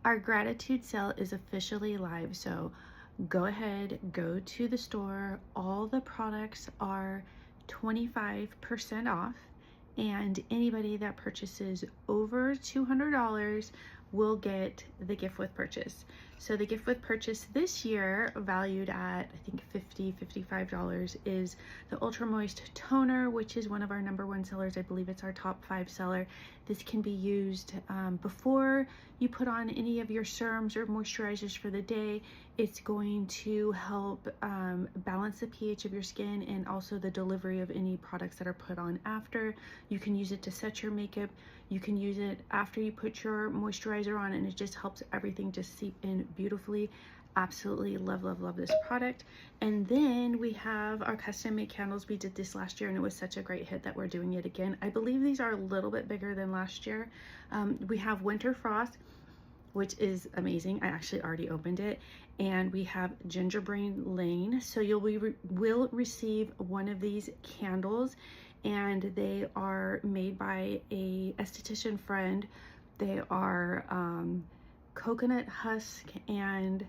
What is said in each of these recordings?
Our gratitude sale is officially live, so go ahead, go to the store. All the products are 25% off, and anybody that purchases over $200 will get the gift with purchase. So the gift with purchase this year, valued at I think $55 is the Ultra Moist Toner, which is one of our #1 sellers. I believe it's our top 5 seller. This can be used before you put on any of your serums or moisturizers for the day. It's going to help balance the pH of your skin and also the delivery of any products that are put on after. You can use it to set your makeup. You can use it after you put your moisturizer on, and it just helps everything just seep in beautifully. Absolutely love, love, love this product. And then we have our custom made candles. We did this last year and it was such a great hit that we're doing it again. I believe these are a little bit bigger than last year. We have Winter Frost, which is amazing. I actually already opened it. And we have Gingerbread Lane. So will receive one of these candles, and they are made by a esthetician friend. They are coconut husk and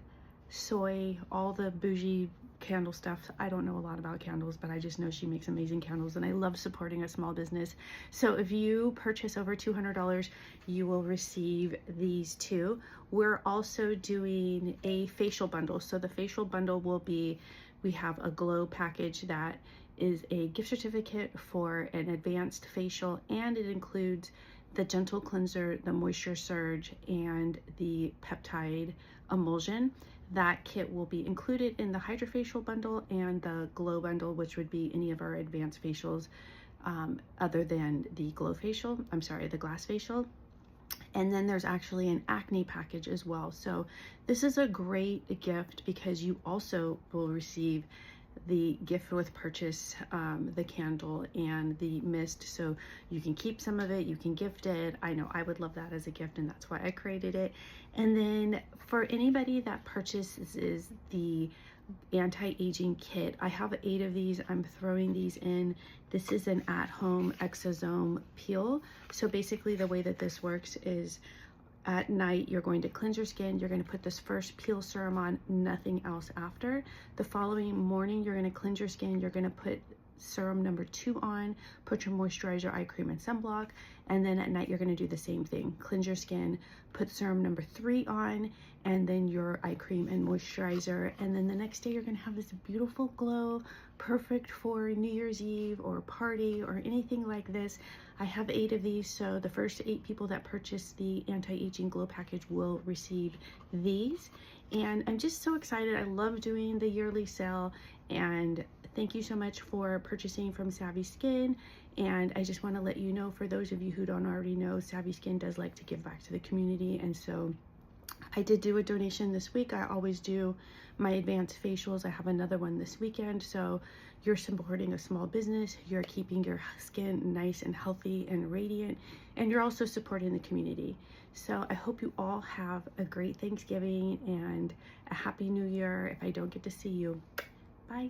soy, all the bougie candle stuff. I don't know a lot about candles, but I just know she makes amazing candles, and I love supporting a small business. So if you purchase over $200, you will receive these two. We're also doing a facial bundle. So the facial bundle will be, we have a glow package that is a gift certificate for an advanced facial, and it includes the gentle cleanser, the moisture surge, and the peptide emulsion. That kit will be included in the HydroFacial bundle and the glow bundle, which would be any of our advanced facials other than the glow facial, the glass facial. And then there's actually an acne package as well. So this is a great gift because you also will receive the gift with purchase, the candle and the mist, so you can keep some of it, you can gift it. I know I would love that as a gift, and that's why I created it. And then for anybody that purchases the anti-aging kit, I have 8 of these. I'm throwing these in. This is an at-home Exosome Peel. So basically the way that this works is at night, you're going to cleanse your skin. You're going to put this first peel serum on, nothing else after. The following morning, you're going to cleanse your skin. You're going to put serum number 2 on, put your moisturizer, eye cream, and sunblock. And then at night, you're going to do the same thing. Cleanse your skin, put serum number 3 on, and then your eye cream and moisturizer. And then the next day, you're going to have this beautiful glow, perfect for New Year's Eve or party or anything like this. I have 8 of these, so the first 8 people that purchase the anti-aging glow package will receive these. And I'm just so excited. I love doing the yearly sale, and thank you so much for purchasing from Savvy Skin. And I just want to let you know, for those of you who don't already know, Savvy Skin does like to give back to the community, and so I did do a donation this week. I always do my advanced facials. I have another one this weekend. So you're supporting a small business, you're keeping your skin nice and healthy and radiant, and you're also supporting the community. So I hope you all have a great Thanksgiving and a happy New Year if I don't get to see you. Bye.